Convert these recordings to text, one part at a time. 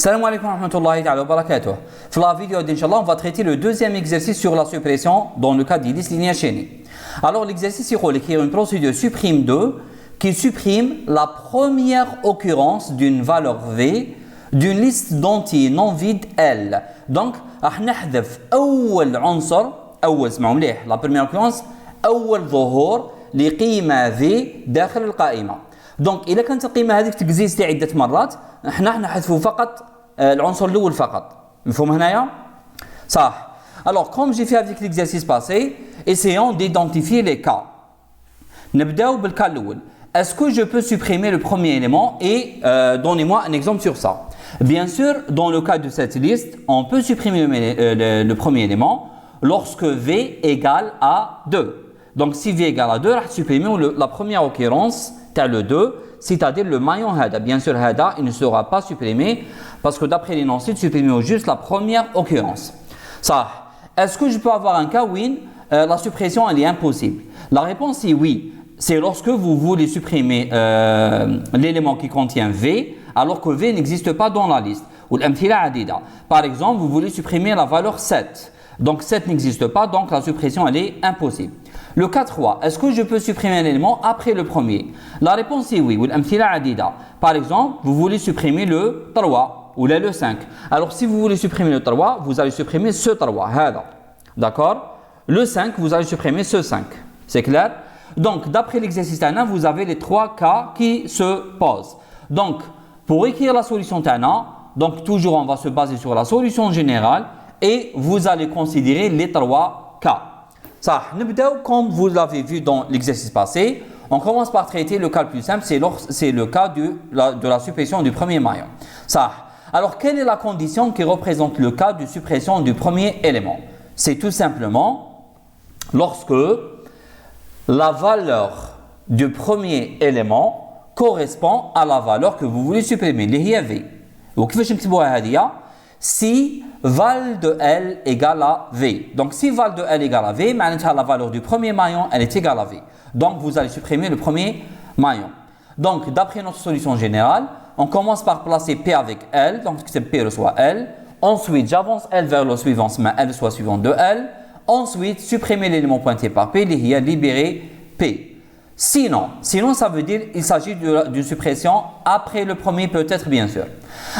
Salam alaikum wa rahmatullahi wa barakatuh. Dans la vidéo d'Inch'Allah, on va traiter le deuxième exercice sur la suppression dans le cas d'hélice linéaire chaînée. Alors l'exercice il y a une procédure supprime 2 qui supprime la première occurrence d'une valeur V d'une liste d'entiers non vides L. Donc, راح نحذف أول عنصر أول اسمعوا مليح la première occurrence أول ظهور لقيمة V داخل القائمة. Donc إذا كانت القيمة هذيك تكزيست عدة مرات احنا نحذفوا فقط العنصر الأول فقط. مفهوم هنايا؟ صح. Alors comme j'ai fait avec l'exercice passé, essayons d'identifier les cas. نبداو بالكا الأول. Est-ce que je peux supprimer le premier élément et donnez-moi un exemple sur ça. Bien sûr, dans le cas de cette liste, on peut supprimer le premier élément lorsque V égale à 2. Donc si V égale à 2, on va supprimer la première occurrence, le 2, c'est-à-dire le maillon Hada. Bien sûr, Hada, il ne sera pas supprimé parce que d'après l'énoncé, supprimons juste la première occurrence. Ça. Est-ce que je peux avoir un cas où la suppression elle est impossible? La réponse est oui. C'est lorsque vous voulez supprimer l'élément qui contient V alors que V n'existe pas dans la liste. Par exemple, vous voulez supprimer la valeur 7. Donc 7 n'existe pas, donc la suppression elle est impossible. Le cas 3, est-ce que je peux supprimer un élément après le premier? La réponse est oui. Par exemple, vous voulez supprimer le 3 ou le 5. Alors si vous voulez supprimer le 3, vous allez supprimer ce 3. D'accord? Le 5, vous allez supprimer ce 5. C'est clair? Donc, d'après l'exercice Tana, vous avez les trois cas qui se posent. Donc, pour écrire la solution Tana, donc toujours on va se baser sur la solution générale et vous allez considérer les trois cas. Ça, comme vous l'avez vu dans l'exercice passé, on commence par traiter le cas le plus simple, c'est le cas de la suppression du premier maillon. Ça. Alors, quelle est la condition qui représente le cas de suppression du premier élément? C'est tout simplement lorsque la valeur du premier élément correspond à la valeur que vous voulez supprimer, اللي هي V. وكيفاش نكتبوها هذه؟ Si val de L égale à V. Donc si val de L égale à V, معناتها la valeur du premier maillon elle est égale à V. Donc vous allez supprimer le premier maillon. Donc d'après notre solution générale, on commence par placer P avec L, donc c'est P reçoit L. Ensuite j'avance L vers le suivant, mais L soit suivant de L. Ensuite, supprimer l'élément pointé par P, il y a libéré P. Sinon, ça veut dire qu'il s'agit d'une suppression après le premier peut-être bien sûr.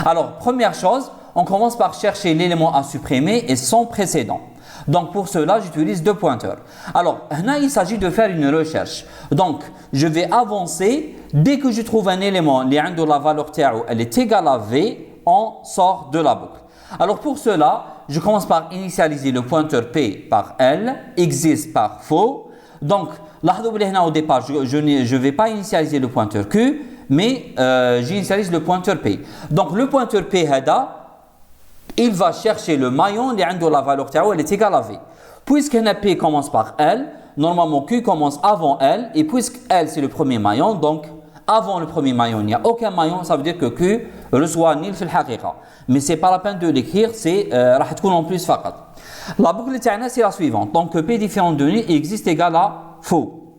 Alors, première chose, on commence par chercher l'élément à supprimer et son précédent. Donc, pour cela, j'utilise deux pointeurs. Alors, là, il s'agit de faire une recherche. Donc, je vais avancer. Dès que je trouve un élément, de la valeur TAO, elle est égale à V, on sort de la boucle. Alors, pour cela, je commence par initialiser le pointeur P par L, existe par faux. Donc, au départ, je ne vais pas initialiser le pointeur Q, mais j'initialise le pointeur P. Donc, le pointeur P, il va chercher le maillon qui a la valeur TAO, elle est égale à V. Puisque P commence par L, normalement Q commence avant L, et puisque L c'est le premier maillon, donc avant le premier maillon, il n'y a aucun maillon, ça veut dire que Q reçoit nil fil haqiqa. Mais ce n'est pas la peine de l'écrire, c'est راح تكون en plus فقط. La boucle تاعنا c'est la suivante. Donc P différent de nil existe égal à faux.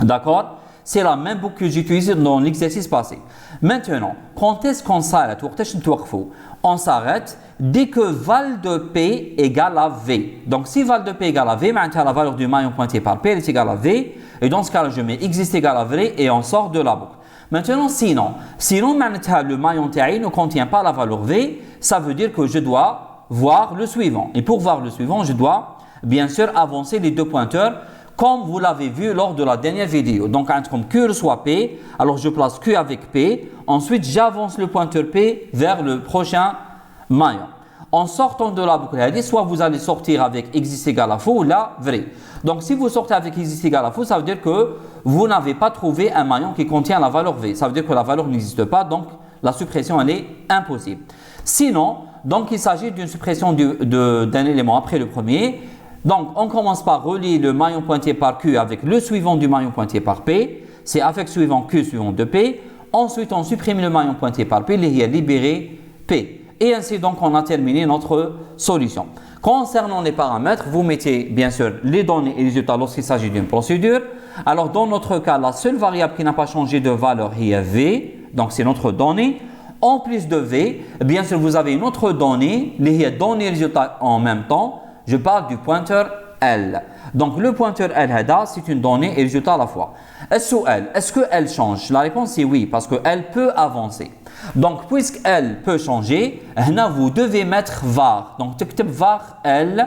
D'accord? C'est la même boucle que j'ai utilisée dans l'exercice passé. Maintenant, quand est-ce qu'on s'arrête? On s'arrête dès que val de P égale à V. Donc si val de P égale à V, la valeur du maillon pointé par P est égale à V. Et dans ce cas-là, je mets existe égal à V et on sort de la boucle. Maintenant, sinon le maillon TAI ne contient pas la valeur V, ça veut dire que je dois voir le suivant. Et pour voir le suivant, je dois bien sûr avancer les deux pointeurs comme vous l'avez vu lors de la dernière vidéo. Donc, comme Q reçoit P, alors je place Q avec P. Ensuite, j'avance le pointeur P vers le prochain maillon. En sortant de la boucle, soit vous allez sortir avec existe égal à faux ou là, vrai. Donc, si vous sortez avec existe égal à faux, ça veut dire que vous n'avez pas trouvé un maillon qui contient la valeur V. Ça veut dire que la valeur n'existe pas, donc la suppression, elle est impossible. Sinon, donc il s'agit d'une suppression d'un élément après le premier. Donc, on commence par relier le maillon pointé par Q avec le suivant du maillon pointé par P. C'est avec suivant Q suivant de P. Ensuite, on supprime le maillon pointé par P, il y a libéré P. Et ainsi, donc, on a terminé notre solution. Concernant les paramètres, vous mettez bien sûr les données et les résultats lorsqu'il s'agit d'une procédure. Alors, dans notre cas, la seule variable qui n'a pas changé de valeur est V. Donc, c'est notre donnée. En plus de V, bien sûr, vous avez une autre donnée, les données résultats en même temps. Je parle du pointeur L. Donc, le pointeur L, c'est une donnée et résultat à la fois. Est-ce qu'elle change? La réponse est oui, parce qu'elle peut avancer. Donc, puisqu'elle peut changer, vous devez mettre var. Donc, var L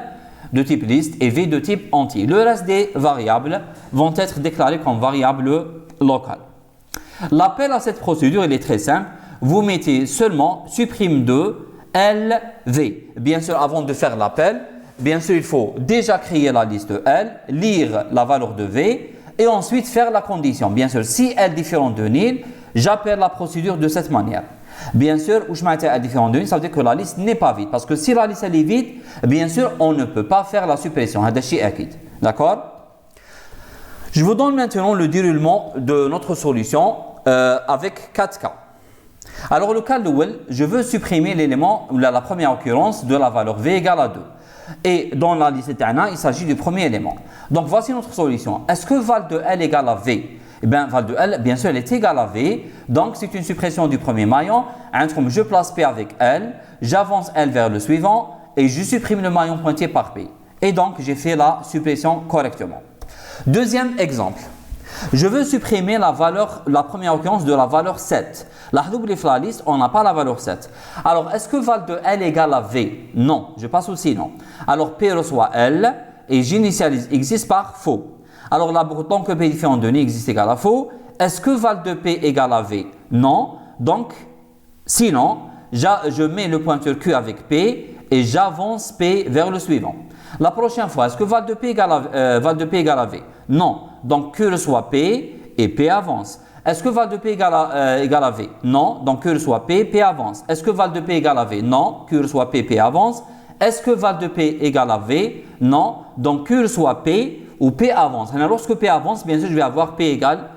de type liste et V de type entier. Le reste des variables vont être déclarées comme variables locales. L'appel à cette procédure, il est très simple. Vous mettez seulement supprime de LV. Bien sûr, avant de faire l'appel, bien sûr, il faut déjà créer la liste L, lire la valeur de V et ensuite faire la condition. Bien sûr, si L est différente de nil, j'appelle la procédure de cette manière. Bien sûr, où je mets L différent de nil, ça veut dire que la liste n'est pas vide. Parce que si la liste elle est vide, bien sûr, on ne peut pas faire la suppression. D'accord? Je vous donne maintenant le déroulement de notre solution avec 4 cas. Alors, le cas de Will, je veux supprimer l'élément, la première occurrence de la valeur V égale à 2. Et dans la liste éternelle, il s'agit du premier élément. Donc, voici notre solution. Est-ce que val de L égale à V? Eh bien, val de L, bien sûr, elle est égale à V. Donc, c'est une suppression du premier maillon. Je place P avec L, j'avance L vers le suivant et je supprime le maillon pointé par P. Et donc, j'ai fait la suppression correctement. Deuxième exemple. Je veux supprimer la première occurrence de la valeur 7. La liste, on n'a pas la valeur 7. Alors, est-ce que val de L égale à V? Non, je passe aussi non. Alors, P reçoit L et j'initialise existe par faux. Alors, là, tant que P est différent de N existe égal à faux, est-ce que val de P égale à V? Non. Donc, sinon, je mets le pointeur Q avec P et j'avance P vers le suivant. La prochaine fois, est-ce que val de P égale à V? Non. Donc, Q reçoit P et P avance. Est-ce que val de P égale à V? Non. Donc, Q reçoit P, P avance. Est-ce que val de P égale à V? Non. Q reçoit P, P avance. Est-ce que val de P égale à V? Non. Donc, Q reçoit P ou P avance. Alors, lorsque P avance, bien sûr, je vais avoir P égale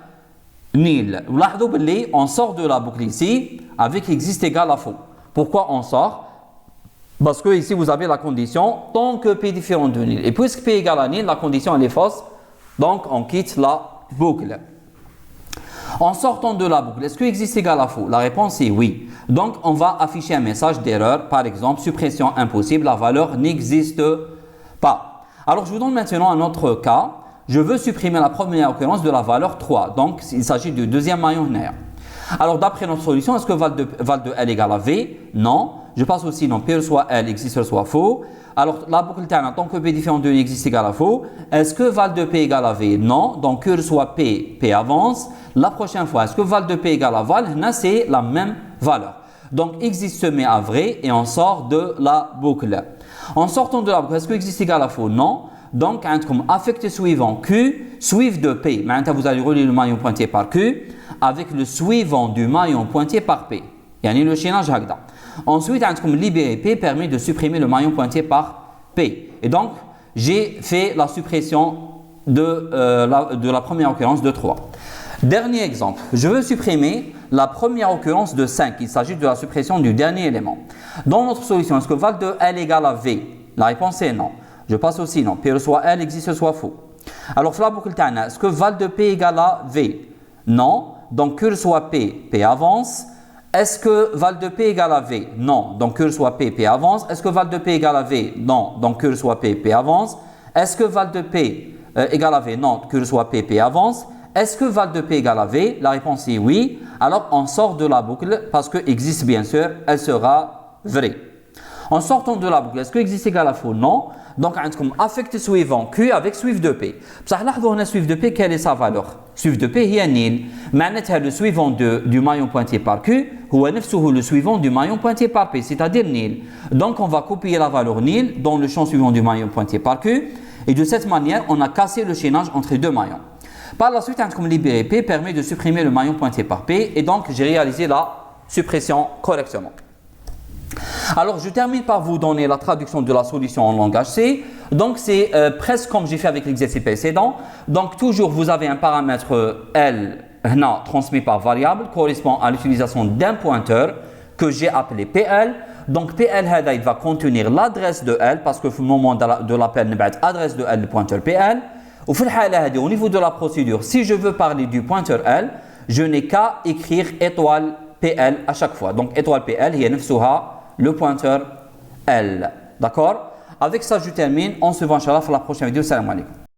nil. On sort de la boucle ici avec existe égal à faux. Pourquoi on sort? Parce que ici, vous avez la condition tant que P est différent de nil. Et puisque P égale à nil, la condition elle est fausse. Donc, on quitte la boucle. En sortant de la boucle, est-ce que existe égal à faux? La réponse est oui. Donc, on va afficher un message d'erreur. Par exemple, suppression impossible, la valeur n'existe pas. Alors, je vous donne maintenant un autre cas. Je veux supprimer la première occurrence de la valeur 3. Donc, il s'agit du deuxième maillon linéaire. Alors, d'après notre solution, est-ce que val de L égale à V? Non. Je passe aussi non. P reçoit L, existe soit faux. Alors, la boucle terne, tant que P différent de N existe égal à faux. Est-ce que val de P égale à V? Non. Donc, Q reçoit P, P avance. La prochaine fois, est-ce que val de P égale à val? C'est la même valeur. Donc, existe se met à vrai et on sort de la boucle. En sortant de la boucle, est-ce que existe égal à faux? Non. Donc, comme affecté suivant Q, suivi de P. Maintenant, vous allez relier le maillon pointé par Q avec le suivant du maillon pointé par P. Yani le chaînage Hagda. Ensuite, comme libérer P permet de supprimer le maillon pointé par P. Et donc, j'ai fait la suppression de la première occurrence de 3. Dernier exemple. Je veux supprimer la première occurrence de 5. Il s'agit de la suppression du dernier élément. Dans notre solution, est-ce que val de L égale à V? La réponse est non. Je passe aussi non. P reçoit L, existe soit faux. Alors, la boucle tana, est-ce que val de P égale à V? Non. Donc, Q reçoit P, P avance. Est-ce que val de P égale à V? Non. Donc, Q reçoit P, P avance. Est-ce que val de P égale à V? Non. Donc, Q reçoit P, P avance. Est-ce que val de P égale à V? Non. Q reçoit P, P avance. Est-ce que val de P égale à V? La réponse est oui. Alors, on sort de la boucle parce que existe bien sûr, elle sera vraie. En sortant de la boucle, est-ce que existe égal à faux? Non. Donc, comme affecté suivant Q avec suivi de P. بصح لاحظوا هنا suivi de P, quelle est sa valeur? Suivi de P هي nil. معناتها le suivant du maillon pointé par Q هو نفسه le suivant du maillon pointé par P, c'est-à-dire nil. Donc, on va copier la valeur nil dans le champ suivant du maillon pointé par Q. Et de cette manière, on a cassé le chaînage entre les deux maillons. Par la suite, comme libérer P permet de supprimer le maillon pointé par P. Et donc, j'ai réalisé la suppression correctement. Alors, je termine par vous donner la traduction de la solution en langage C. Donc, c'est presque comme j'ai fait avec l'exercice précédent. Donc, toujours, vous avez un paramètre L transmis par variable correspond à l'utilisation d'un pointeur que j'ai appelé PL. Donc, PL, il va contenir l'adresse de L parce que au moment de l'appel, on va adresse de L, le pointeur PL. Au niveau de la procédure, si je veux parler du pointeur L, je n'ai qu'à écrire étoile PL à chaque fois. Donc étoile PL, هي نفسها le pointeur L. D'accord? Avec ça, je termine. On se voit, Inch'Allah, pour la prochaine vidéo. Salam alaikum.